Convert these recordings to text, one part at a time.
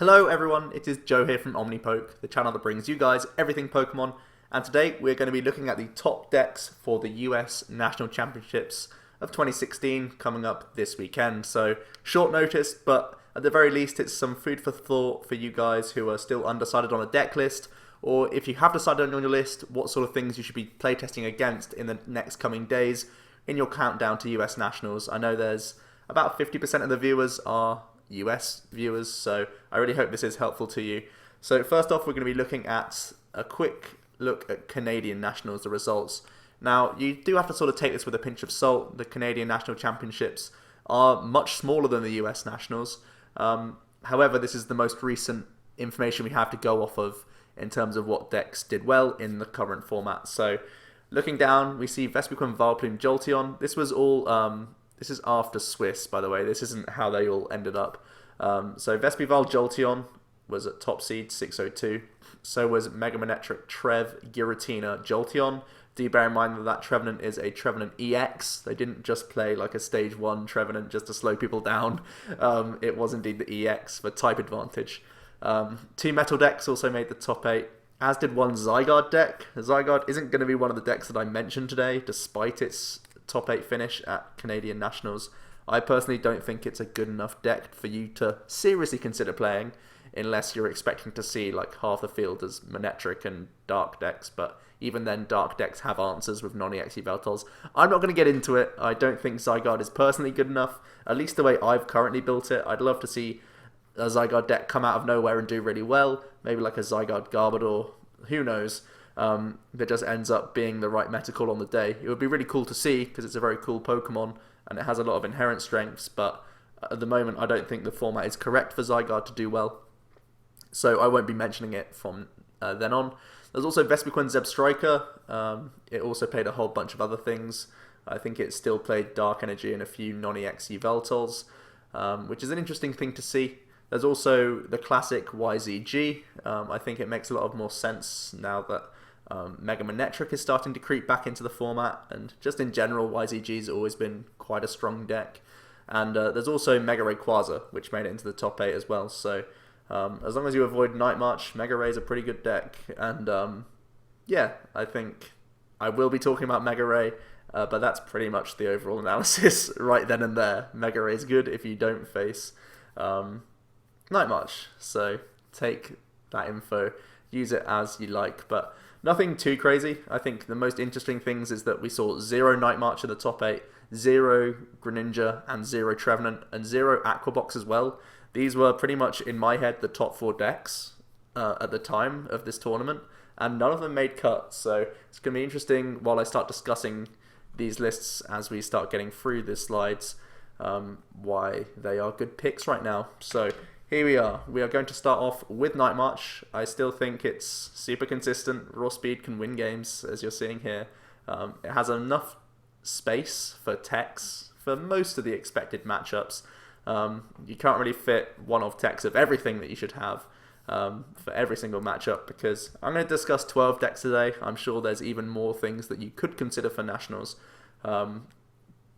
Hello everyone, it is Joe here from OmniPoke, the channel that brings you guys everything Pokemon, and today we're going to be looking at the top decks for the US National Championships of 2016 coming up this weekend. So short notice, but at the very least it's some food for thought for you guys who are still undecided on a deck list, or if you have decided on your list, what sort of things you should be playtesting against in the next coming days in your countdown to US Nationals. I know there's about 50% of the viewers are US viewers, so I really hope this is helpful to you. So first off, we're going to be looking at a quick look at Canadian Nationals, the results. Now, you do have to sort of take this with a pinch of salt. The Canadian National Championships are much smaller than the US Nationals. However, this is the most recent information we have to go off of in terms of what decks did well in the current format. So looking down, we see Vespiquen and Jolteon. This was all this is after Swiss, by the way. This isn't how they all ended up. So Vespiquen and Jolteon was at top seed 602. So was Manectric, Giratina, Jolteon. Do bear in mind that that Trevenant is a Trevenant EX. They didn't just play like a stage 1 Trevenant just to slow people down. It was indeed the EX for type advantage. Two metal decks also made the top 8, as did one Zygarde deck. Zygarde isn't going to be one of the decks that I mentioned today, despite its top 8 finish at Canadian Nationals. I personally don't think it's a good enough deck for you to seriously consider playing, unless you're expecting to see like half the field as Manectric and Dark decks, but even then Dark decks have answers with non-EX Yveltals. I'm not going to get into it. I don't think Zygarde is personally good enough, at least the way I've currently built it. I'd love to see a Zygarde deck come out of nowhere and do really well, maybe like a Zygarde Garbodor, who knows, that just ends up being the right meta call on the day. It would be really cool to see, because it's a very cool Pokemon, and it has a lot of inherent strengths, but at the moment I don't think the format is correct for Zygarde to do well, so I won't be mentioning it from then on. There's also Vespiquen Zebstrika. It also played a whole bunch of other things. I think it still played Dark Energy and a few non-EX Yveltals, which is an interesting thing to see. There's also the classic YZG. I think it makes a lot of more sense now that Mega Manectric is starting to creep back into the format, and just in general, YZG's always been quite a strong deck. And there's also Mega Rayquaza, which made it into the top 8 as well. So as long as you avoid Night March, Mega Ray is a pretty good deck. And yeah, I think I will be talking about Mega Ray, but that's pretty much the overall analysis right then and there. Mega Ray is good if you don't face Night March, so take that info, use it as you like, but nothing too crazy. I think the most interesting things is that we saw 0 Night March in the top 8, 0 Greninja, and 0 Trevenant, and 0 Aqua Box as well. These were pretty much, in my head, the top 4 decks at the time of this tournament, and none of them made cut, so it's going to be interesting while I start discussing these lists as we start getting through the slides, why they are good picks right now. So here we are. We are going to start off with Night March. I still think it's super consistent. Raw Speed can win games, as you're seeing here. It has enough space for techs for most of the expected matchups. You can't really fit one-off techs of everything that you should have for every single matchup, because I'm going to discuss 12 decks today. I'm sure there's even more things that you could consider for Nationals.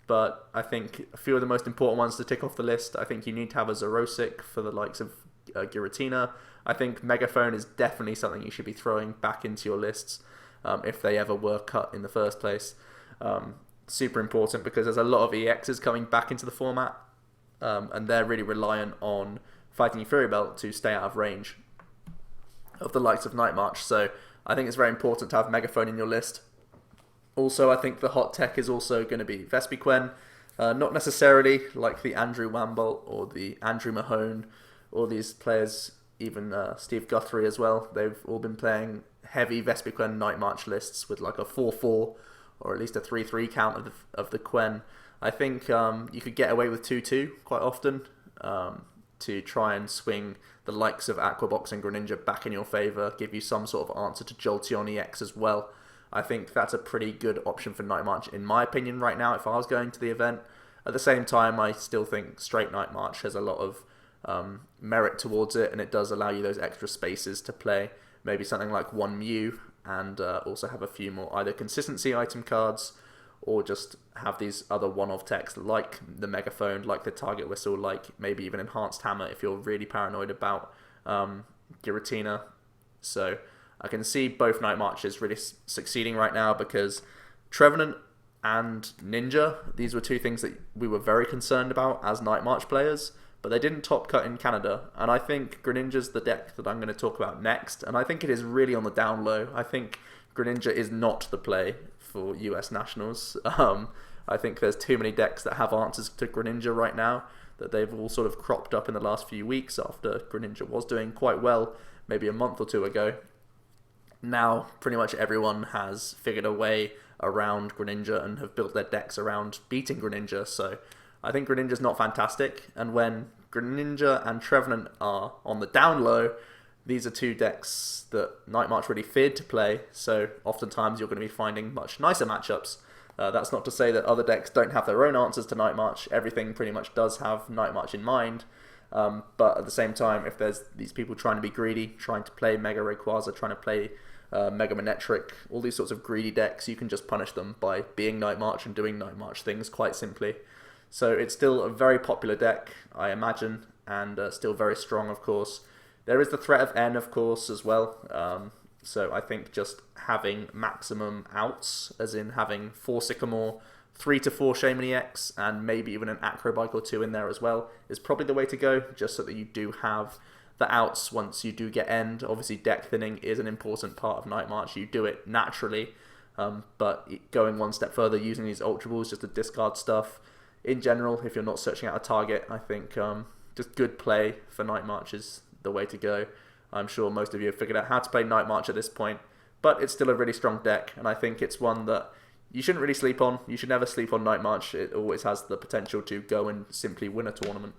But I think a few of the most important ones to tick off the list, I think you need to have a Zoroark for the likes of Giratina. I think Megaphone is definitely something you should be throwing back into your lists if they ever were cut in the first place. Super important, because there's a lot of EXs coming back into the format, and they're really reliant on fighting Fury Belt to stay out of range of the likes of Night March. So I think it's very important to have Megaphone in your list. Also, I think the hot tech is also going to be Vespiquen. Not necessarily like the Andrew Wambolt or the Andrew Mahone, or these players, even Steve Guthrie as well. They've all been playing heavy Vespiquen Night March lists with like a 4-4 or at least a 3-3 count of the Quen. I think you could get away with 2-2 quite often to try and swing the likes of Aqua Box and Greninja back in your favour, give you some sort of answer to Jolteon EX as well. I think that's a pretty good option for Night March, in my opinion, right now, if I was going to the event. At the same time, I still think straight Night March has a lot of merit towards it, and it does allow you those extra spaces to play maybe something like one Mew, and also have a few more either consistency item cards, or just have these other one-off techs like the Megaphone, like the Target Whistle, like maybe even Enhanced Hammer if you're really paranoid about Giratina. So I can see both Night Marches really succeeding right now because Trevenant and Ninja, these were two things that we were very concerned about as Night March players, but they didn't top cut in Canada. And I think Greninja's the deck that I'm going to talk about next, and I think it is really on the down low. I think Greninja is not the play for US Nationals. I think there's too many decks that have answers to Greninja right now, that they've all sort of cropped up in the last few weeks after Greninja was doing quite well maybe a month or two ago. Now pretty much everyone has figured a way around Greninja and have built their decks around beating Greninja, so I think Greninja's not fantastic, and when Greninja and Trevenant are on the down low, these are two decks that Night March really feared to play, so oftentimes you're going to be finding much nicer matchups. That's not to say that other decks don't have their own answers to Night March. Everything pretty much does have Night March in mind. But at the same time, if there's these people trying to be greedy, trying to play Mega Rayquaza, trying to play Mega Manectric, all these sorts of greedy decks, you can just punish them by being Night March and doing Night March things quite simply. So it's still a very popular deck, I imagine, and still very strong, of course. There is the threat of N, of course, as well. So I think just having maximum outs, as in having 4 Sycamore, 3 to 4 Shaymin EX, and maybe even an Acrobike or 2 in there as well, is probably the way to go, just so that you do have the outs once you do get end. Obviously, deck thinning is an important part of Night March. You do it naturally, but going one step further, using these Ultra Balls just to discard stuff, in general, if you're not searching out a target, I think just good play for Night March is the way to go. I'm sure most of you have figured out how to play Night March at this point, but it's still a really strong deck, and I think it's one that you shouldn't really sleep on. You should never sleep on Night March. It always has the potential to go and simply win a tournament.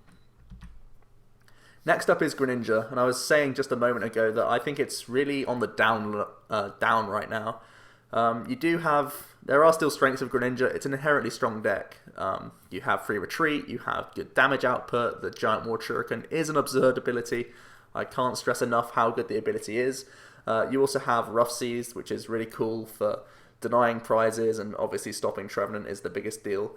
Next up is Greninja, and I was saying just a moment ago that I think it's really on the down right now. There are still strengths of Greninja. It's an inherently strong deck. You have free retreat, you have good damage output, the Giant War Shuriken is an absurd ability. I can't stress enough how good the ability is. You also have Rough Seas, which is really cool for denying prizes, and obviously stopping Trevenant is the biggest deal.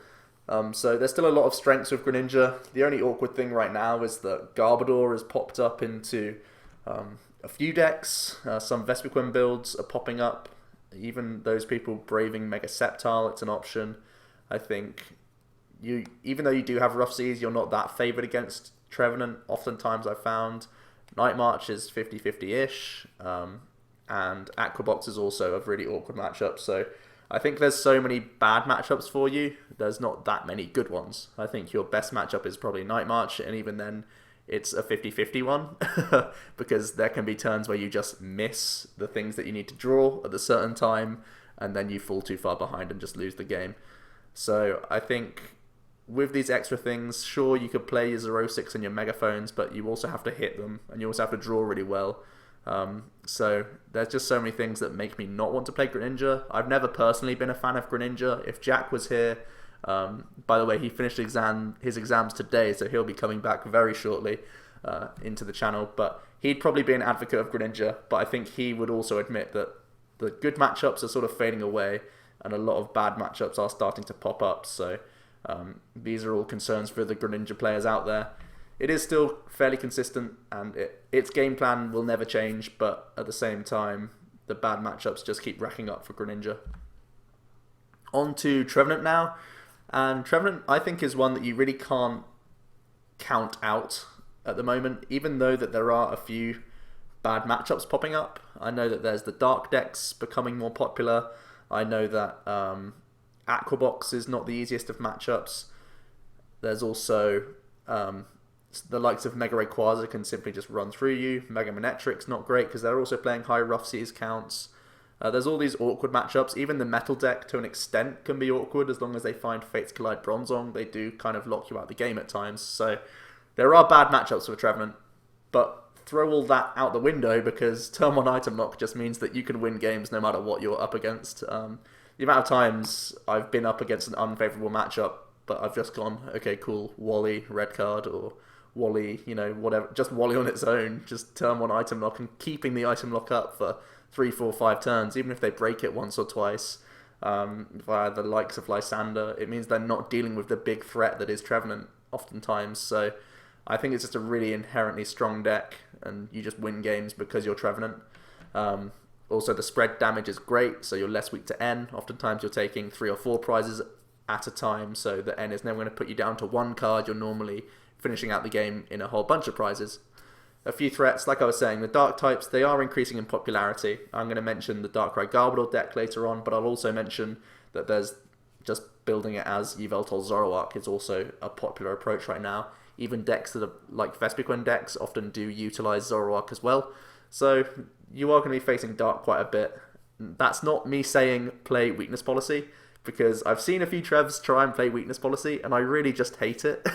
So there's still a lot of strengths with Greninja. The only awkward thing right now is that Garbodor has popped up into a few decks. Some Vespiquen builds are popping up. Even those people braving Mega Sceptile, it's an option. I think even though you do have Rough Seas, you're not that favoured against Trevenant. Oftentimes I've found Night March is 50-50-ish, and Aqua Box is also a really awkward matchup. So I think there's so many bad matchups for you, there's not that many good ones. I think your best matchup is probably Night March, and even then it's a 50-50 one, because there can be turns where you just miss the things that you need to draw at a certain time, and then you fall too far behind and just lose the game. So I think with these extra things, sure, you could play your 0-6 and your megaphones, but you also have to hit them, and you also have to draw really well. So there's just so many things that make me not want to play Greninja. I've never personally been a fan of Greninja. If Jack was here, by the way, he finished his exams today, so he'll be coming back very shortly into the channel, but he'd probably be an advocate of Greninja, but I think he would also admit that the good matchups are sort of fading away, and a lot of bad matchups are starting to pop up, so these are all concerns for the Greninja players out there. It is still fairly consistent, and its game plan will never change, but at the same time, the bad matchups just keep racking up for Greninja. On to Trevenant now, and Trevenant I think is one that you really can't count out at the moment, even though that there are a few bad matchups popping up. I know that there's the Dark decks becoming more popular. I know that Aqua Box is not the easiest of matchups. There's also the likes of Mega Rayquaza can simply just run through you. Mega Manectric's not great because they're also playing high Rough Seas counts. There's all these awkward matchups. Even the Metal deck, to an extent, can be awkward as long as they find Fates Collide Bronzong. They do kind of lock you out of the game at times. So there are bad matchups for Trevenant, but throw all that out the window because turn 1 item lock just means that you can win games no matter what you're up against. The amount of times I've been up against an unfavourable matchup, but I've just gone, okay, cool, Wally, red card, or Wally, whatever, just Wally on its own, just turn 1 item lock, and keeping the item lock up for 3, 4, 5 turns, even if they break it once or twice, via the likes of Lysander, it means they're not dealing with the big threat that is Trevenant oftentimes. So I think it's just a really inherently strong deck, and you just win games because you're Trevenant. Also, the spread damage is great, so you're less weak to N. Oftentimes, you're taking 3 or 4 prizes at a time, so the N is never going to put you down to 1 card. You're normally finishing out the game in a whole bunch of prizes. A few threats, like I was saying, the Dark types, they are increasing in popularity. I'm going to mention the Darkrai Garbodor deck later on, but I'll also mention that there's just building it as Yveltal and Zoroark is also a popular approach right now. Even decks that are like Vespiquen decks often do utilize Zoroark as well. So you are going to be facing Dark quite a bit. That's not me saying play weakness policy, because I've seen a few Trevs try and play weakness policy, and I really just hate it.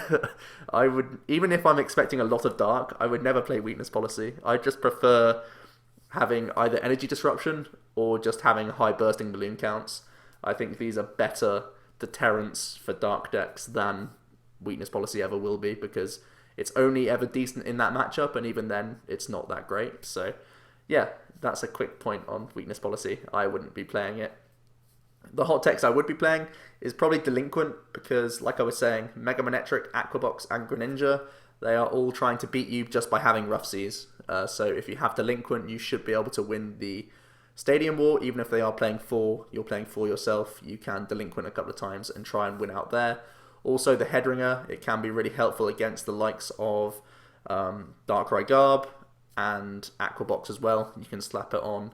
I would, even if I'm expecting a lot of Dark, I would never play weakness policy. I just prefer having either energy disruption or just having high bursting balloon counts. I think these are better deterrents for Dark decks than weakness policy ever will be, because it's only ever decent in that matchup, and even then it's not that great. So yeah, that's a quick point on weakness policy. I wouldn't be playing it. The hot techs I would be playing is probably Delinquent, because like I was saying, Mega Manectric, Aqua Box and Greninja, they are all trying to beat you just by having Rough Seas. So if you have Delinquent, you should be able to win the Stadium War. Even if they are playing 4, you're playing 4 yourself, you can Delinquent a couple of times and try and win out there. Also the Headringer, it can be really helpful against the likes of Darkrai Garb and Aqua Box as well. You can slap it on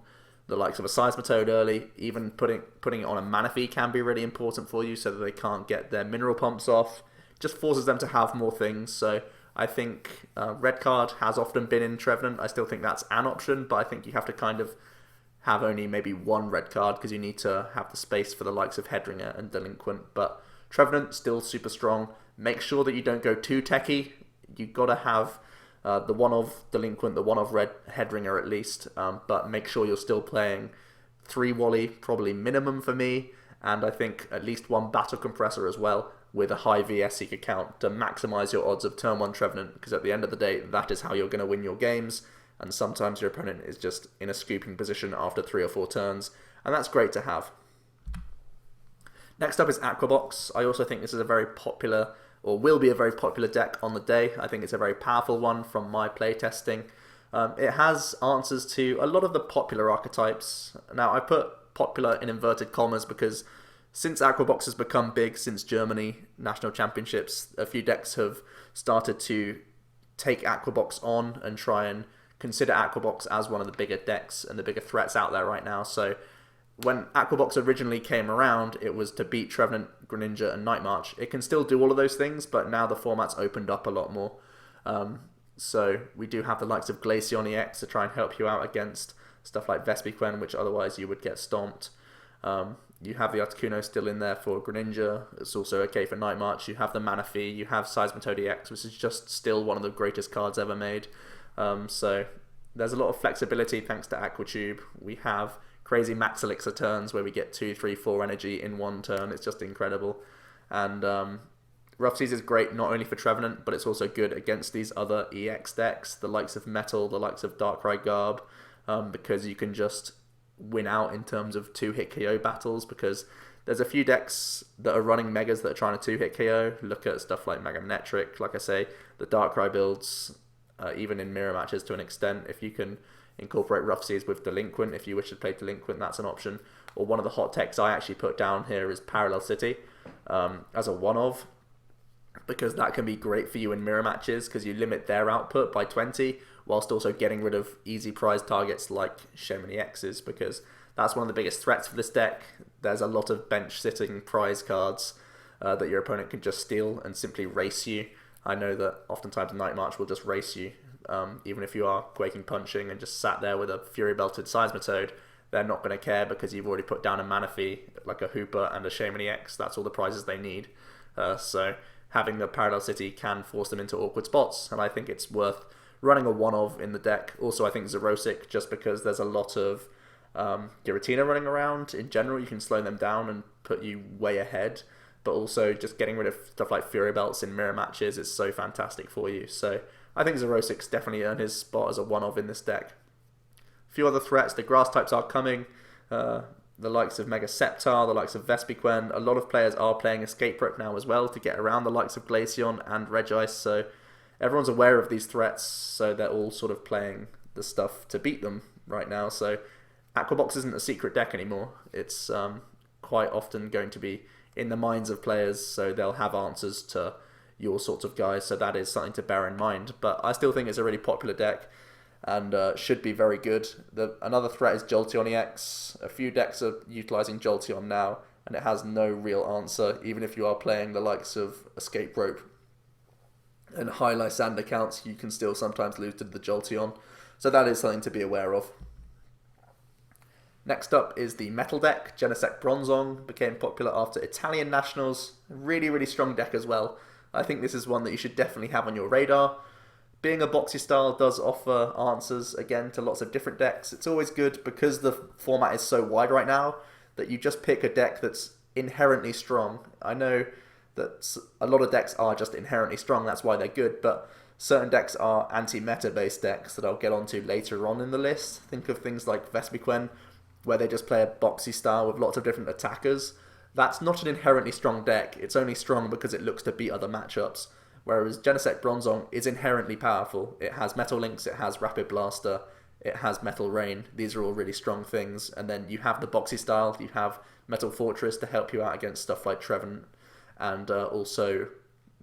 the likes of a Seismitoad early. Even putting it on a Manaphy can be really important for you, so that they can't get their mineral pumps off. Just forces them to have more things. So I think red card has often been in Trevenant. I still think that's an option, but I think you have to kind of have only maybe 1 red card, because you need to have the space for the likes of Headringer and Delinquent. But Trevenant still super strong. Make sure that you don't go too techie. You've got to have the one of Delinquent, the one of red Headringer at least, but make sure you're still playing 3 Wally, probably minimum for me, and I think at least 1 Battle Compressor as well, with a high VS Seeker count to maximise your odds of turn 1 Trevenant, because at the end of the day, that is how you're going to win your games, and sometimes your opponent is just in a scooping position after 3 or 4 turns, and that's great to have. Next up is Aqua Box. I also think this is a very popular, or will be a very popular deck on the day. I think it's a very powerful one from my playtesting. It has answers to a lot of the popular archetypes. Now, I put popular in inverted commas because since Aqua Box has become big, since Germany National Championships, a few decks have started to take Aqua Box on and try and consider Aqua Box as one of the bigger decks and the bigger threats out there right now. So when Aqua Box originally came around, it was to beat Trevenant, Greninja, and Night March. It can still do all of those things, but now the format's opened up a lot more. So we do have the likes of Glaceon EX to try and help you out against stuff like Vespiquen, which otherwise you would get stomped. You have the Articuno still in there for Greninja. It's also okay for Night March. You have the Manaphy. You have Seismitoad EX, which is just still one of the greatest cards ever made. So there's a lot of flexibility thanks to Aquatube. We have crazy Max Elixir turns where we get 2, 3, 4 energy in 1 turn. It's just incredible. And Rough Seas is great not only for Trevenant, but it's also good against these other EX decks, the likes of Metal, the likes of Darkrai Garb, because you can just win out in terms of 2-hit KO battles, because there's a few decks that are running Megas that are trying to 2-hit KO. Look at stuff like Mega Manectric, like I say, the Darkrai builds, even in mirror matches to an extent. If you can incorporate Rough Seas with Delinquent, if you wish to play Delinquent, that's an option. Or one of the hot techs I actually put down here is Parallel City as a one-of, because that can be great for you in mirror matches, because you limit their output by 20, whilst also getting rid of easy prize targets like Shemini X's, because that's one of the biggest threats for this deck. There's a lot of bench-sitting prize cards that your opponent can just steal and simply race you. I know that oftentimes Night March will just race you, even if you are Quaking Punching and just sat there with a Fury Belted Seismitoad. They're not going to care because you've already put down a Manaphy, like a Hooper and a Shemini X. That's all the prizes they need. So having the Parallel City can force them into awkward spots, and I think it's worth running a one-of in the deck. Also, I think Xerosic, just because there's a lot of Giratina running around. In general, you can slow them down and put you way ahead, but also just getting rid of stuff like Fury Belts in mirror matches is so fantastic for you. So I think Xerosic's definitely earned his spot as a one-of in this deck. A few other threats, the grass types are coming. The likes of Mega Sceptile, the likes of Vespiquen. A lot of players are playing Escape Rope now as well to get around the likes of Glaceon and Regice. So everyone's aware of these threats, so they're all sort of playing the stuff to beat them right now. So Aqua Box isn't a secret deck anymore. It's quite often going to be in the minds of players, so they'll have answers to your sorts of guys, so that is something to bear in mind. But I still think it's a really popular deck, and should be very good. Another threat is Jolteon EX. A few decks are utilising Jolteon now, and it has no real answer, even if you are playing the likes of Escape Rope and high Lysander counts, you can still sometimes lose to the Jolteon. So that is something to be aware of. Next up is the Metal deck. Genesect Bronzong became popular after Italian Nationals. Really, really strong deck as well. I think this is one that you should definitely have on your radar. Being a boxy style does offer answers, again, to lots of different decks. It's always good, because the format is so wide right now, that you just pick a deck that's inherently strong. I know that a lot of decks are just inherently strong, that's why they're good, but certain decks are anti-meta based decks that I'll get onto later on in the list. Think of things like Vespiquen, where they just play a boxy style with lots of different attackers. That's not an inherently strong deck, it's only strong because it looks to beat other matchups. Whereas Genesect Bronzong is inherently powerful. It has Metal Links, it has Rapid Blaster, it has Metal Rain. These are all really strong things. And then you have the boxy style, you have Metal Fortress to help you out against stuff like Trevenant, and also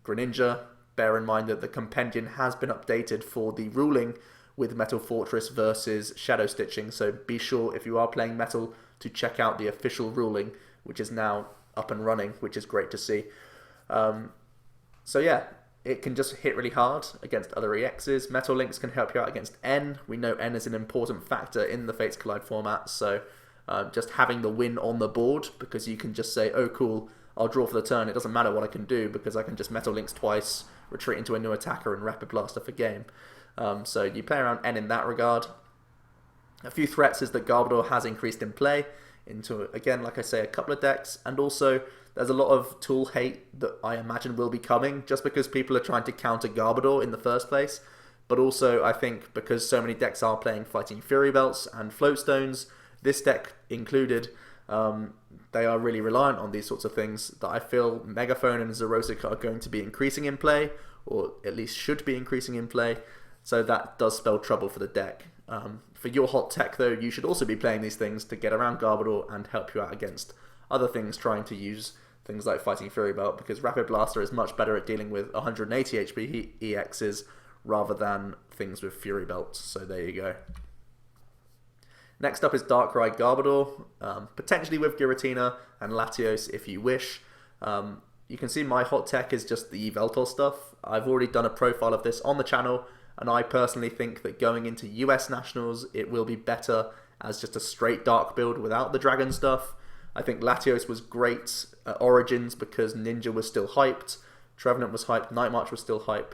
Greninja. Bear in mind that the compendium has been updated for the ruling with Metal Fortress versus Shadow Stitching, so be sure if you are playing Metal to check out the official ruling, which is now up and running, which is great to see. So yeah, it can just hit really hard against other EXs. Metal Links can help you out against N. We know N is an important factor in the Fates Collide format, so just having the win on the board, because you can just say, oh cool, I'll draw for the turn, it doesn't matter what I can do, because I can just Metal Links twice, retreat into a new attacker, and Rapid Blaster for game. So you play around N in that regard. A few threats is that Garbodor has increased in play into, again, like I say, a couple of decks, and also there's a lot of tool hate that I imagine will be coming, just because people are trying to counter Garbodor in the first place, but also I think because so many decks are playing Fighting Fury Belts and Floatstones, this deck included, they are really reliant on these sorts of things that I feel Megaphone and Zoroark are going to be increasing in play, or at least should be increasing in play, so that does spell trouble for the deck. For your hot tech though, you should also be playing these things to get around Garbodor and help you out against other things trying to use things like Fighting Fury Belt, because Rapid Blaster is much better at dealing with 180 HP EXs rather than things with Fury Belts, so there you go. Next up is Darkrai Garbodor, potentially with Giratina and Latios if you wish. You can see my hot tech is just the Yveltal stuff. I've already done a profile of this on the channel, and I personally think that going into US Nationals, it will be better as just a straight Dark build without the Dragon stuff. I think Latios was great at Origins because Ninja was still hyped, Trevenant was hyped, Night March was still hyped,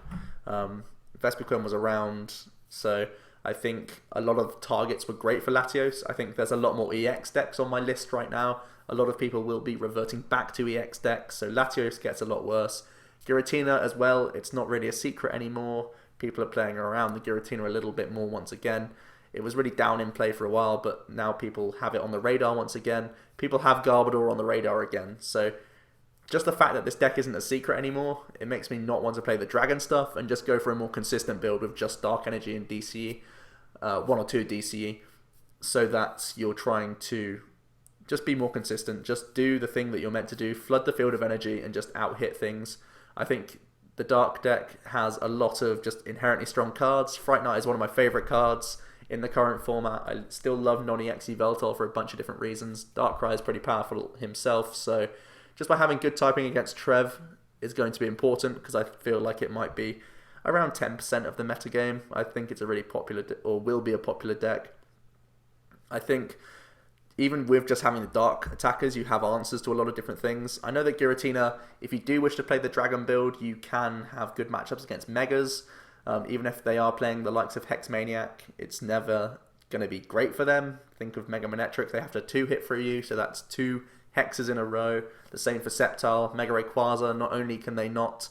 Vespiquen was around, so I think a lot of targets were great for Latios. I think there's a lot more EX decks on my list right now. A lot of people will be reverting back to EX decks, so Latios gets a lot worse. Giratina as well, it's not really a secret anymore. People are playing around the Giratina a little bit more once again. It was really down in play for a while, but now people have it on the radar once again. People have Garbodor on the radar again, so just the fact that this deck isn't a secret anymore, it makes me not want to play the Dragon stuff and just go for a more consistent build with just Dark Energy and DCE, 1 or 2 DCE, so that you're trying to just be more consistent, just do the thing that you're meant to do, flood the field of energy and just out-hit things. I think the Dark deck has a lot of just inherently strong cards. Fright Knight is one of my favourite cards in the current format. I still love non-EX Yveltal for a bunch of different reasons. Darkrai is pretty powerful himself, so just by having good typing against Trev is going to be important, because I feel like it might be around 10% of the metagame. I think it's a really popular, or will be a popular deck. I think even with just having the Dark attackers, you have answers to a lot of different things. I know that Giratina, if you do wish to play the Dragon build, you can have good matchups against Megas. Even if they are playing the likes of Hex Maniac, it's never going to be great for them. Think of Mega Manectric, they have to 2-hit through you, so that's 2 hexes in a row. The same for Sceptile, Mega Rayquaza. Not only can they not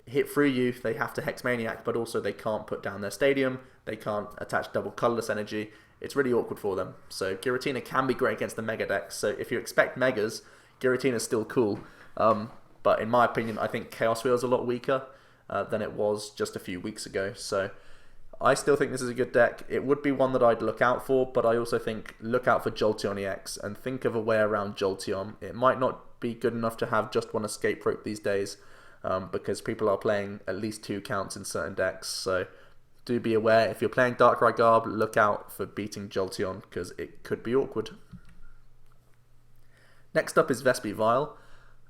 hit through you, they have to Hex Maniac, but also they can't put down their stadium, they can't attach double colorless energy. It's really awkward for them. So Giratina can be great against the Mega decks, so if you expect Megas, Giratina's still cool. But in my opinion, I think Chaos Wheel is a lot weaker. than it was just a few weeks ago. So I still think this is a good deck. It would be one that I'd look out for, but I also think look out for Jolteon EX and think of a way around Jolteon. It might not be good enough to have just one escape rope these days, because people are playing at least 2 counts in certain decks. So do be aware, if you're playing Darkrai Garb, look out for beating Jolteon, because it could be awkward. Next up is Vespiquen,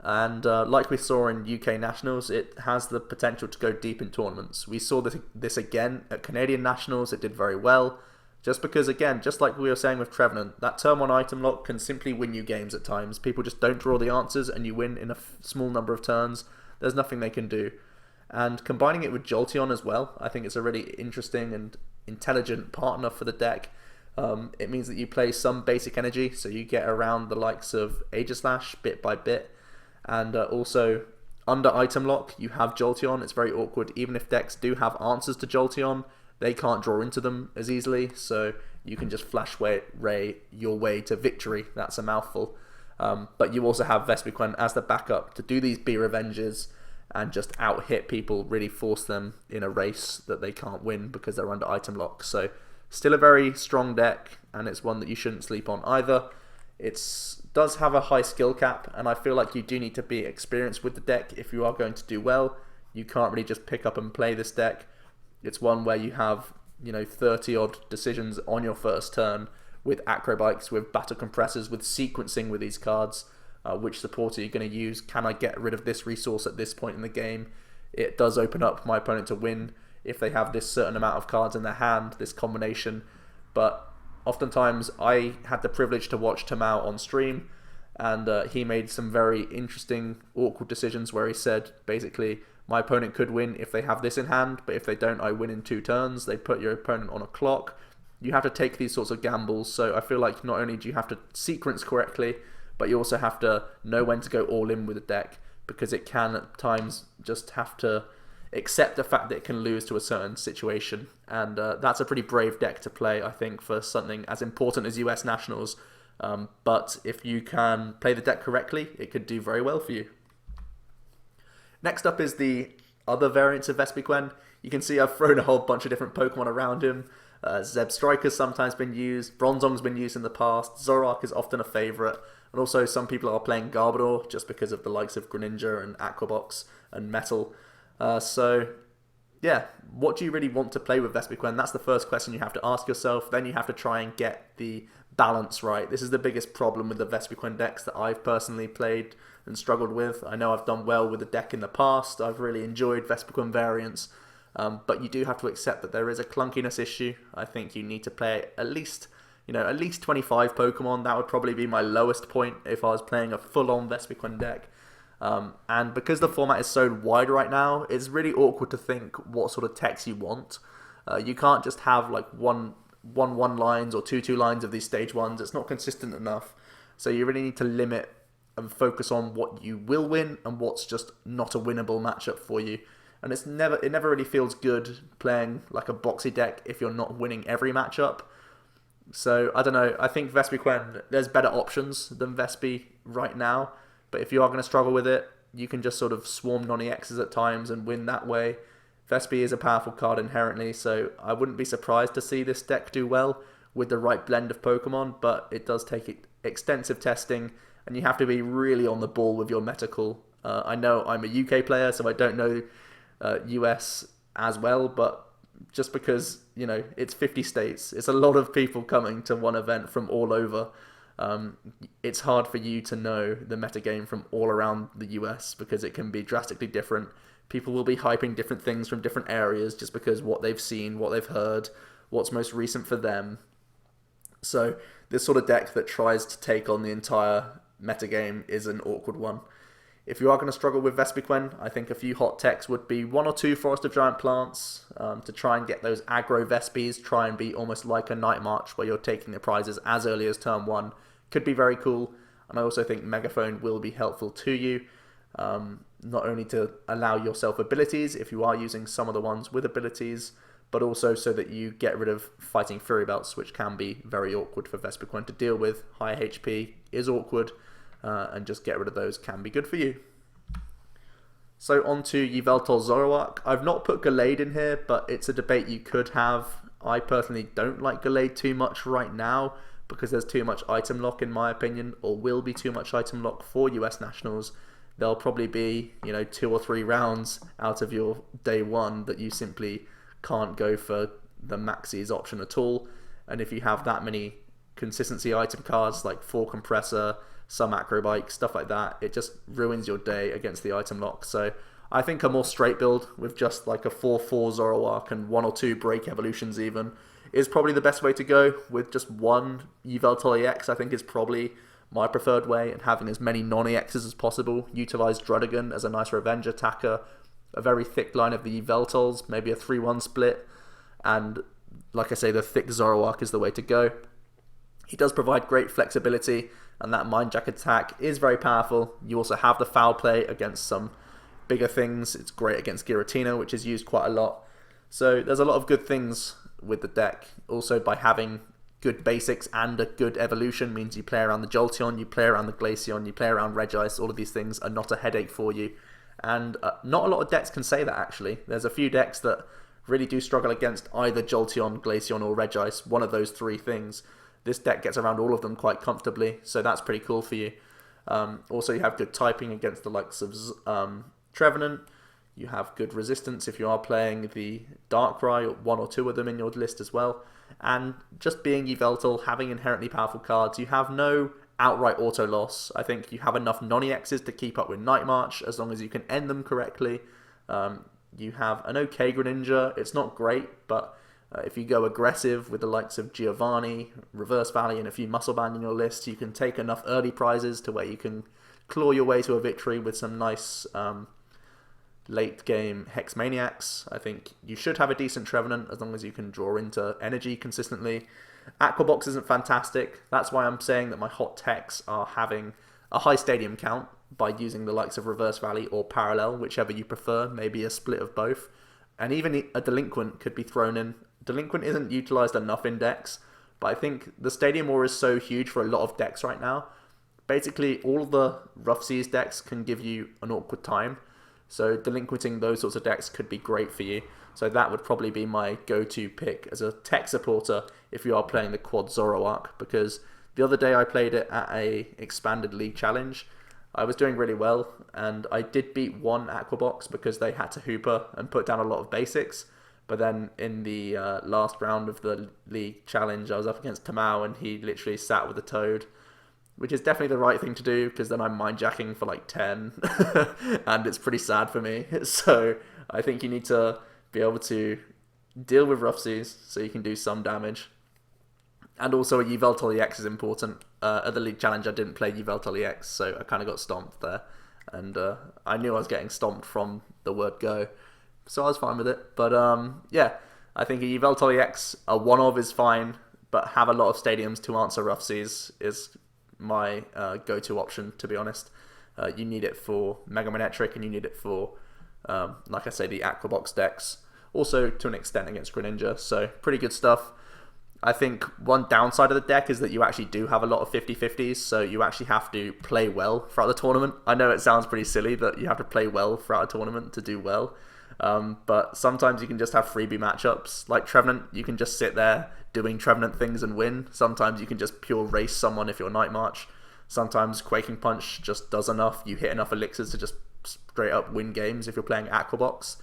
and like we saw in UK Nationals, it has the potential to go deep in tournaments. We saw this again at Canadian Nationals. It did very well, just because, again, just like we were saying with Trevenant, that turn 1 item lock can simply win you games at times. People just don't draw the answers and you win in a small number of turns. There's nothing they can do. And combining it with Jolteon as well, I think it's a really interesting and intelligent partner for the deck. It means that you play some basic energy, so you get around the likes of Aegislash bit by bit. And also, under item lock, you have Jolteon. It's very awkward. Even if decks do have answers to Jolteon, they can't draw into them as easily. So you can just flash ray your way to victory. That's a mouthful. But you also have Vespiquen as the backup to do these B-Revenges and just out-hit people, really force them in a race that they can't win because they're under item lock. So still a very strong deck, and it's one that you shouldn't sleep on either. It does have a high skill cap, and I feel like you do need to be experienced with the deck if you are going to do well. You can't really just pick up and play this deck. It's one where you have, 30 odd decisions on your first turn with acrobikes, with battle compressors, with sequencing with these cards. Which support are you going to use? Can I get rid of this resource at this point in the game? It does open up my opponent to win if they have this certain amount of cards in their hand, this combination. But oftentimes I had the privilege to watch Tamao on stream, and he made some very interesting, awkward decisions where he said, basically, my opponent could win if they have this in hand, but if they don't, I win in 2 turns. They put your opponent on a clock. You have to take these sorts of gambles, so I feel like not only do you have to sequence correctly, but you also have to know when to go all in with a deck, because it can at times just have to accept the fact that it can lose to a certain situation. And that's a pretty brave deck to play, I think, for something as important as US Nationals. But if you can play the deck correctly, it could do very well for you. Next up is the other variants of Vespiquen. You can see I've thrown a whole bunch of different Pokemon around him. Zebstrika's sometimes been used, Bronzong's been used in the past, Zoroark is often a favourite, and also some people are playing Garbodor just because of the likes of Greninja and Aqua Box and Metal. So yeah, what do you really want to play with Vespiquen? That's the first question you have to ask yourself. Then you have to try and get the balance right. This is the biggest problem with the Vespiquen decks that I've personally played and struggled with. I know I've done well with the deck in the past. I've really enjoyed Vespiquen variants. But you do have to accept that there is a clunkiness issue. I think you need to play at least 25 Pokemon. That would probably be my lowest point if I was playing a full-on Vespiquen deck. And because the format is so wide right now, it's really awkward to think what sort of text you want. You can't just have like one lines or two lines of these stage 1s. It's not consistent enough. So you really need to limit and focus on what you will win and what's just not a winnable matchup for you. And it never really feels good playing like a boxy deck if you're not winning every matchup. So, I don't know, I think Vespiquen, there's better options than Vespi right now. But if you are going to struggle with it, you can just sort of swarm non-EXs at times and win that way. Vespi is a powerful card inherently, so I wouldn't be surprised to see this deck do well with the right blend of Pokemon, but it does take extensive testing, and you have to be really on the ball with your Metacal. I know I'm a UK player, so I don't know US as well, but just because it's 50 states, it's a lot of people coming to one event from all over. It's hard for you to know the metagame from all around the US because it can be drastically different. People will be hyping different things from different areas just because what they've seen, what they've heard, what's most recent for them. So this sort of deck that tries to take on the entire metagame is an awkward one. If you are going to struggle with Vespiquen, I think a few hot techs would be 1 or 2 Forest of Giant Plants to try and get those aggro Vespies, try and be almost like a Night March where you're taking the prizes as early as turn 1. Could be very cool, and I also think Megaphone will be helpful to you, not only to allow yourself abilities if you are using some of the ones with abilities, but also so that you get rid of Fighting Fury Belts, which can be very awkward for Vespiquen to deal with. High HP is awkward, and just get rid of those can be good for you. So on to Yveltal Zoroark. I've not put Gallade in here, but it's a debate you could have. I personally don't like Gallade too much right now because there's too much item lock in my opinion, or will be too much item lock for US Nationals. There'll probably be, 2 or 3 rounds out of your day one that you simply can't go for the Maxis option at all. And if you have that many consistency item cards like 4 Compressor, some Acrobike, stuff like that, it just ruins your day against the item lock. So I think a more straight build with just like a 4/4 Zoroark and 1 or 2 break evolutions even is probably the best way to go. With just 1 Yveltal EX, I think is probably my preferred way, and having as many non-EXs as possible. Utilize Druddigon as a nice revenge attacker, a very thick line of the Yveltals, maybe a 3-1 split, and like I say, the thick Zoroark is the way to go. He does provide great flexibility, and that Mind Jack attack is very powerful. You also have the foul play against some bigger things. It's great against Giratina, which is used quite a lot. So there's a lot of good things with the deck. Also, by having good basics and a good evolution means you play around the Jolteon, you play around the Glaceon, you play around Regice. All of these things are not a headache for you. And not a lot of decks can say that, actually. There's a few decks that really do struggle against either Jolteon, Glaceon, or Regice, one of those 3 things. This deck gets around all of them quite comfortably, so that's pretty cool for you. Also, you have good typing against the likes of Trevenant. You have good resistance if you are playing the Darkrai, or 1 or 2 of them in your list as well. And just being Yveltal, having inherently powerful cards, you have no outright auto loss. I think you have enough non-EXs to keep up with Night March, as long as you can end them correctly. You have an okay Greninja. It's not great, but if you go aggressive with the likes of Giovanni, Reverse Valley, and a few Muscle Band in your list, you can take enough early prizes to where you can claw your way to a victory with some nice late game Hex Maniacs. I think you should have a decent Trevenant as long as you can draw into energy consistently. Aqua Box isn't fantastic. That's why I'm saying that my hot techs are having a high stadium count by using the likes of Reverse Valley or Parallel, whichever you prefer, maybe a split of both. And even a Delinquent could be thrown in. Delinquent isn't utilized enough in decks, but I think the Stadium War is so huge for a lot of decks right now. Basically, all the Rough Seas decks can give you an awkward time, so delinquenting those sorts of decks could be great for you. So that would probably be my go-to pick as a tech supporter if you are playing the Quad Zoroark, because the other day I played it at a expanded league challenge. I was doing really well, and I did beat 1 Aqua Box because they had to Hooper and put down a lot of basics. But then in the last round of the league challenge, I was up against Tamao, and he literally sat with a Toad, which is definitely the right thing to do, because then I'm mind jacking for like 10, and it's pretty sad for me. So I think you need to be able to deal with Rough Seas so you can do some damage. And also a Yveltal EX is important. At the league challenge, I didn't play Yveltal EX, so I kind of got stomped there. And I knew I was getting stomped from the word go, so I was fine with it. But yeah, I think a Yveltal EX, a one-of is fine, but have a lot of stadiums to answer Rough Seas is my go-to option, to be honest. You need it for Mega Manectric, and you need it for, like I say, the Aqua Box decks. Also, to an extent, against Greninja, so pretty good stuff. I think one downside of the deck is that you actually do have a lot of 50-50s, so you actually have to play well throughout the tournament. I know it sounds pretty silly that you have to play well throughout a tournament to do well, but sometimes you can just have freebie matchups. Like Trevenant, you can just sit there doing Trevenant things and win. Sometimes you can just pure race someone if you're Night March. Sometimes Quaking Punch just does enough. You hit enough elixirs to just straight up win games if you're playing Aqua Box.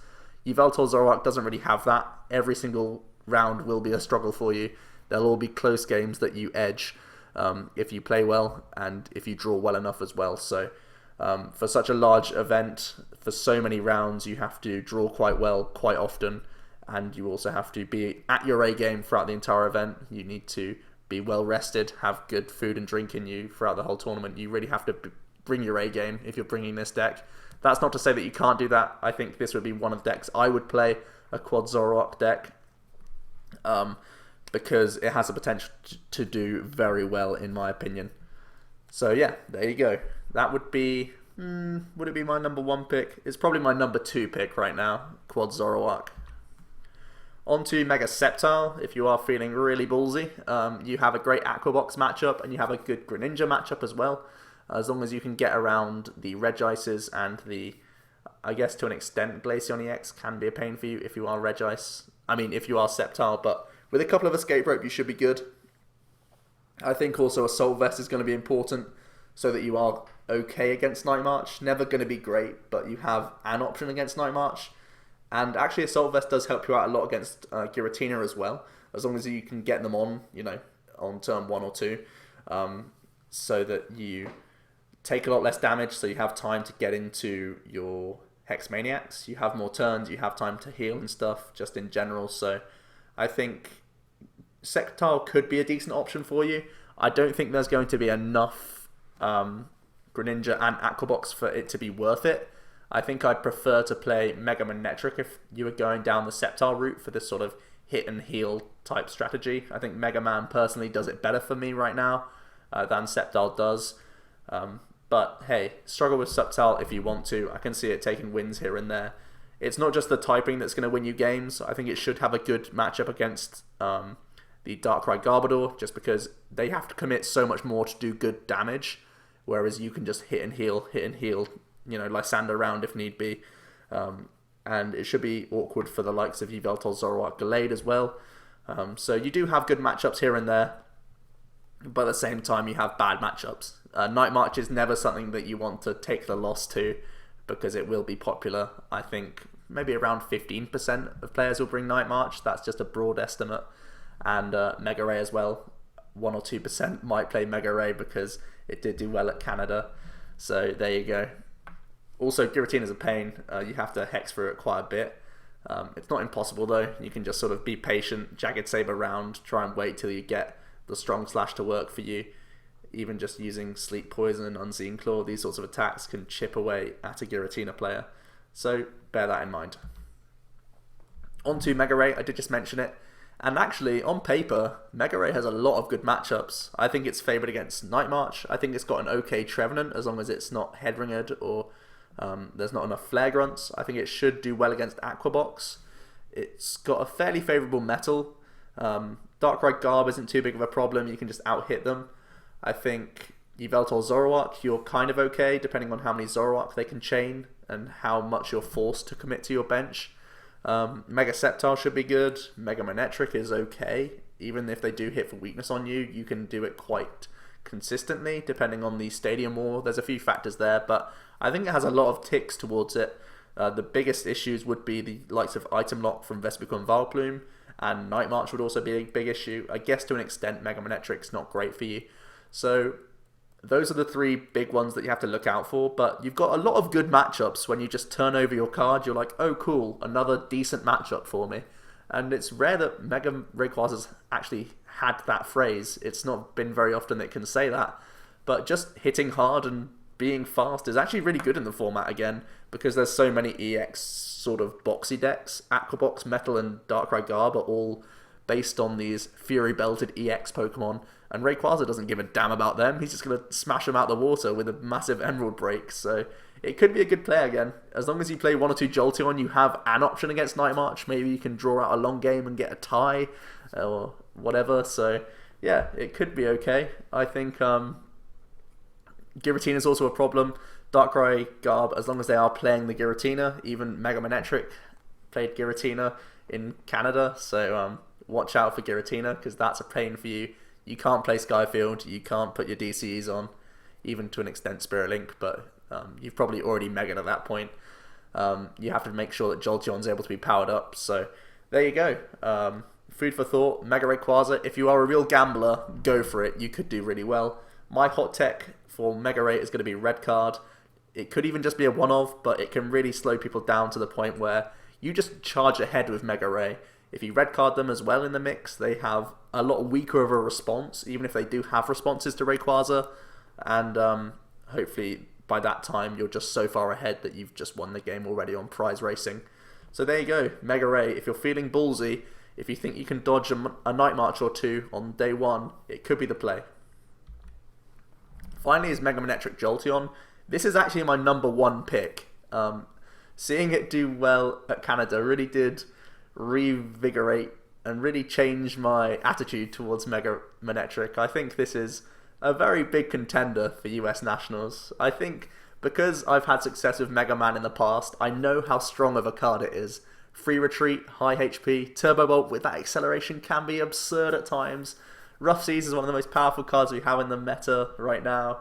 Yveltal Zoroark doesn't really have that. Every single round will be a struggle for you. They'll all be close games that you edge if you play well and if you draw well enough as well. So for such a large event, for so many rounds, you have to draw quite well quite often, and you also have to be at your A game throughout the entire event. You need to be well rested, have good food and drink in you throughout the whole tournament. You really have to bring your A game if you're bringing this deck. That's not to say that you can't do that. I think this would be one of the decks I would play, a Quad Zoroark deck, because it has the potential to do very well, in my opinion. So yeah, there you go. That would be, would it be my number 1 pick? It's probably my number 2 pick right now, Quad Zoroark. On to Mega Sceptile. If you are feeling really ballsy, you have a great Aqua Box matchup, and you have a good Greninja matchup as well. As long as you can get around the Regices and the I guess to an extent, Glaceon EX can be a pain for you if you are Regice. I mean, if you are Sceptile, but with a couple of Escape Rope, you should be good. I think also Assault Vest is going to be important so that you are okay against Night March. Never going to be great, but you have an option against Night March. And actually, Assault Vest does help you out a lot against Giratina as well, as long as you can get them on, on turn 1 or 2, so that you take a lot less damage, so you have time to get into your Hex Maniacs. You have more turns, you have time to heal and stuff, just in general. So I think Sceptile could be a decent option for you. I don't think there's going to be enough Greninja and Aqua Box for it to be worth it. I think I'd prefer to play Mega Manectric if you were going down the Sceptile route for this sort of hit and heal type strategy. I think Mega Man personally does it better for me right now than Sceptile does. But hey, struggle with Sceptile if you want to. I can see it taking wins here and there. It's not just the typing that's going to win you games. I think it should have a good matchup against the Darkrai Garbodor, just because they have to commit so much more to do good damage, whereas you can just hit and heal, Lysander around if need be. And it should be awkward for the likes of Yveltal, Zoroark, Gallade as well. So you do have good matchups here and there, but at the same time you have bad matchups. Night March is never something that you want to take the loss to, because it will be popular. I think maybe around 15% of players will bring Night March. That's just a broad estimate. And Mega Ray as well. 1 or 2% might play Mega Ray because it did do well at Canada. So there you go. Also, Giratina's a pain. You have to hex through it quite a bit. It's not impossible though. You can just sort of be patient, Jagged Saber round, try and wait till you get the Strong Slash to work for you. Even just using Sleep Poison, Unseen Claw, these sorts of attacks can chip away at a Giratina player. So bear that in mind. On to Mega Ray, I did just mention it. And actually, on paper, Mega Ray has a lot of good matchups. I think it's favoured against Night March. I think it's got an okay Trevenant, as long as it's not Headringered or there's not enough Flare Grunts. I think it should do well against Aqua Box. It's got a fairly favourable metal. Darkrai Garb isn't too big of a problem. You can just out-hit them. I think Yveltal Zoroark, you're kind of okay, depending on how many Zoroark they can chain and how much you're forced to commit to your bench. Mega Sceptile should be good. Mega Manectric is okay. Even if they do hit for weakness on you, you can do it quite consistently, depending on the Stadium War. There's a few factors there, but I think it has a lot of ticks towards it. The biggest issues would be the likes of Item Lock from Vespiquen and Jolteon, and Night March would also be a big issue. I guess to an extent, Mega Manectric's not great for you. So those are the 3 big ones that you have to look out for, but you've got a lot of good matchups. When you just turn over your card, you're like, oh cool, another decent matchup for me. And it's rare that Mega Rayquaza's actually had that phrase. It's not been very often that it can say that, but just hitting hard and being fast is actually really good in the format again, because there's so many EX sort of boxy decks. Aqua Box, Metal and Darkrai Garb are all based on these Fury Belted EX Pokemon, and Rayquaza doesn't give a damn about them. He's just going to smash them out the water with a massive Emerald Break, so it could be a good play again. As long as you play 1 or 2 Jolteon, you have an option against Night March. Maybe you can draw out a long game and get a tie, or whatever, so yeah, it could be okay. I think Giratina is also a problem. Darkrai Garb, as long as they are playing the Giratina, even Mega Manectric played Giratina in Canada, so watch out for Giratina, because that's a pain for you. You can't play Skyfield, you can't put your DCEs on, even to an extent Spirit Link, but you've probably already Mega'd at that point. You have to make sure that Jolteon's able to be powered up, so there you go. Food for thought, Mega Rayquaza. If you are a real gambler, go for it. You could do really well. My hot tech for Mega Ray is going to be Red Card. It could even just be a one-of, but it can really slow people down to the point where you just charge ahead with Mega Ray. If you Red Card them as well in the mix, they have a lot weaker of a response, even if they do have responses to Rayquaza. And hopefully by that time you're just so far ahead that you've just won the game already on prize racing. So there you go, Mega Ray. If you're feeling ballsy, if you think you can dodge a Night March or 2 on day 1, it could be the play. Finally is Mega Manectric Jolteon. This is actually my number 1 pick. Seeing it do well at Canada really did revigorate and really change my attitude towards Mega Manectric. I think this is a very big contender for US Nationals. I think because I've had success with Mega Man in the past, I know how strong of a card it is. Free Retreat, high HP, Turbo Bolt with that acceleration can be absurd at times. Rough Seas is one of the most powerful cards we have in the meta right now.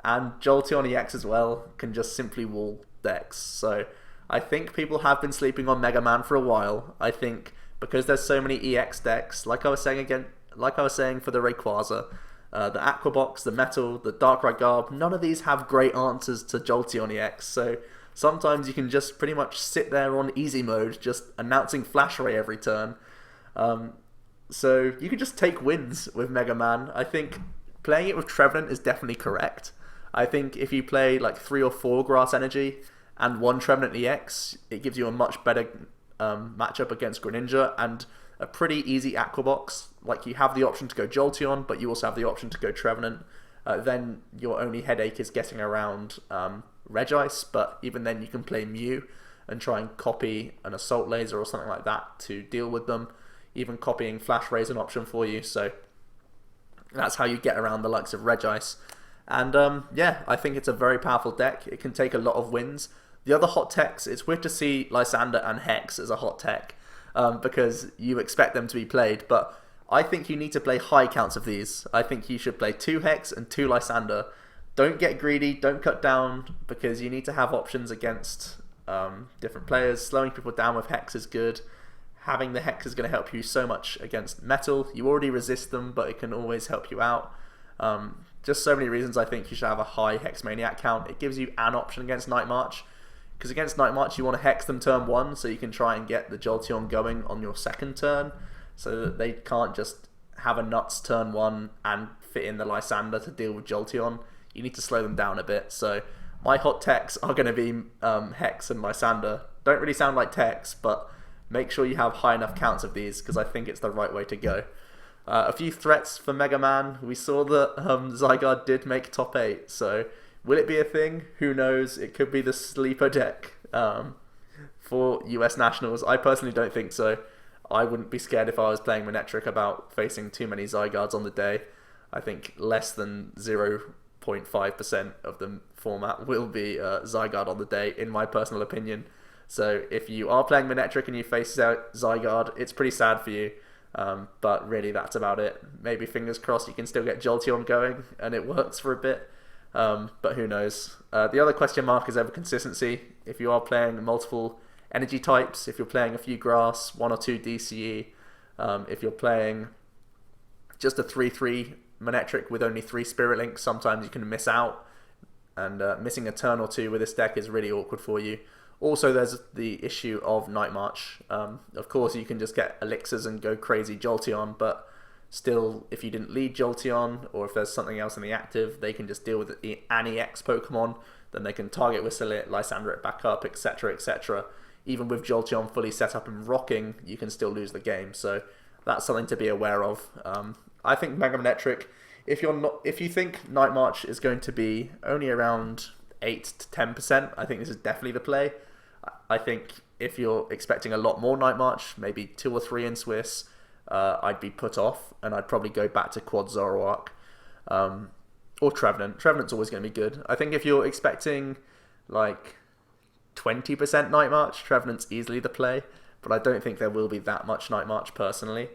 And Jolteon EX as well can just simply wall decks. So I think people have been sleeping on Mega Man for a while. I think because there's so many EX decks, like I was saying for the Rayquaza, the Aqua Box, the Metal, the Darkrai Garb, none of these have great answers to Jolteon EX. So sometimes you can just pretty much sit there on easy mode, just announcing Flash Ray every turn. So you can just take wins with Mega Man. I think playing it with Trevenant is definitely correct. I think if you play like 3 or 4 Grass Energy and 1 Trevenant EX, it gives you a much better matchup against Greninja and a pretty easy Aqua Box. Like, you have the option to go Jolteon, but you also have the option to go Trevenant. Then your only headache is getting around Regice, but even then you can play Mew and try and copy an Assault Laser or something like that to deal with them. Even copying Flash Ray is an option for you, so that's how you get around the likes of Regice. And yeah, I think it's a very powerful deck. It can take a lot of wins. The other hot techs, it's weird to see Lysander and Hex as a hot tech, because you expect them to be played, but I think you need to play high counts of these. I think you should play 2 Hex and 2 Lysander. Don't get greedy, don't cut down, because you need to have options against different players. Slowing people down with Hex is good. Having the Hex is going to help you so much against Metal. You already resist them, but it can always help you out. Just so many reasons I think you should have a high Hex Maniac count. It gives you an option against Night March, because against Night March you want to Hex them turn 1, so you can try and get the Jolteon going on your second turn, so that they can't just have a nuts turn 1 and fit in the Lysander to deal with Jolteon. You need to slow them down a bit. So my hot techs are going to be Hex and Lysander. Don't really sound like techs, but make sure you have high enough counts of these, because I think it's the right way to go. A few threats for Mega Man. We saw that Zygarde did make top 8, so will it be a thing? Who knows? It could be the sleeper deck for US Nationals. I personally don't think so. I wouldn't be scared if I was playing Manectric about facing too many Zygardes on the day. I think less than 0.5% of the format will be Zygarde on the day, in my personal opinion. So if you are playing Manectric and you face Zygarde, it's pretty sad for you. But really, that's about it. Maybe fingers crossed you can still get Jolteon going and it works for a bit. But who knows? The other question mark is ever consistency. If you are playing multiple energy types, if you're playing a few grass, 1 or 2 DCE, if you're playing just a 3-3 Manectric with only 3 Spirit Links, sometimes you can miss out. And missing a turn or 2 with this deck is really awkward for you. Also, there's the issue of Night March. Of course, you can just get elixirs and go crazy Jolteon, but still, if you didn't lead Jolteon, or if there's something else in the active, they can just deal with an EX Pokemon, then they can target whistle it, Lysander it back up, etc, etc. Even with Jolteon fully set up and rocking, you can still lose the game, so that's something to be aware of. I think Mega Manectric, if you think Night March is going to be only around 8 to 10%, I think this is definitely the play. I think if you're expecting a lot more Night March, maybe 2 or 3 in Swiss, I'd be put off, and I'd probably go back to Quad Zoroark or Trevenant. Trevenant's always going to be good. I think if you're expecting like 20% Night March, Trevenant's easily the play, but I don't think there will be that much Night March personally.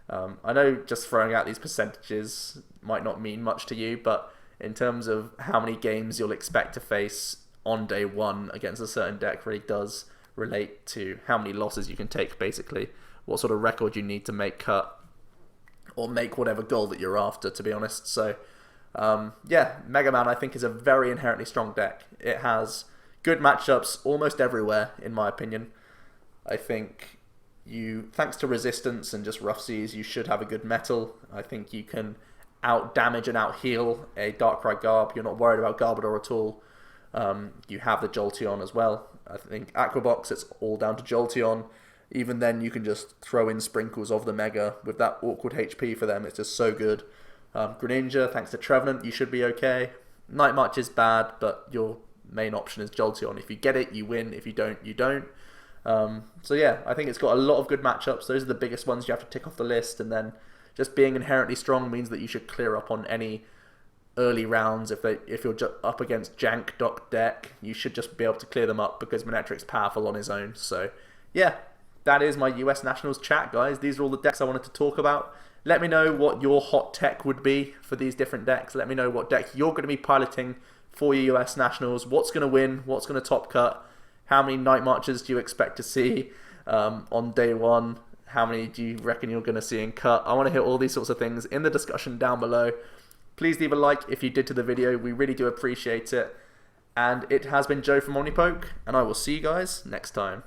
I know just throwing out these percentages might not mean much to you, but in terms of how many games you'll expect to face on day 1 against a certain deck really does relate to how many losses you can take, basically. What sort of record you need to make cut, or make whatever goal that you're after, to be honest. So, yeah, Mega Man I think is a very inherently strong deck. It has good matchups almost everywhere, in my opinion. I think thanks to resistance and just rough seas, you should have a good metal. I think you can out-damage and out-heal a Darkrai Garb. You're not worried about Garbodor at all. You have the Jolteon as well. I think Aqua Box, it's all down to Jolteon. Even then, you can just throw in sprinkles of the Mega with that awkward HP for them. It's just so good. Greninja, thanks to Trevenant, you should be okay. Night March is bad, but your main option is Jolteon. If you get it, you win. If you don't, you don't. So yeah, I think it's got a lot of good matchups. Those are the biggest ones you have to tick off the list, and then just being inherently strong means that you should clear up on any early rounds, if you're just up against Jank Doc deck, you should just be able to clear them up because Manectric's powerful on his own. So yeah, that is my US Nationals chat, guys. These are all the decks I wanted to talk about. Let me know what your hot tech would be for these different decks. Let me know what deck you're going to be piloting for your US Nationals. What's going to win? What's going to top cut? How many Night Marches do you expect to see on day one? How many do you reckon you're going to see in cut? I want to hear all these sorts of things in the discussion down below. Please leave a like if you did to the video. We really do appreciate it. And it has been Joe from OmniPoke, and I will see you guys next time.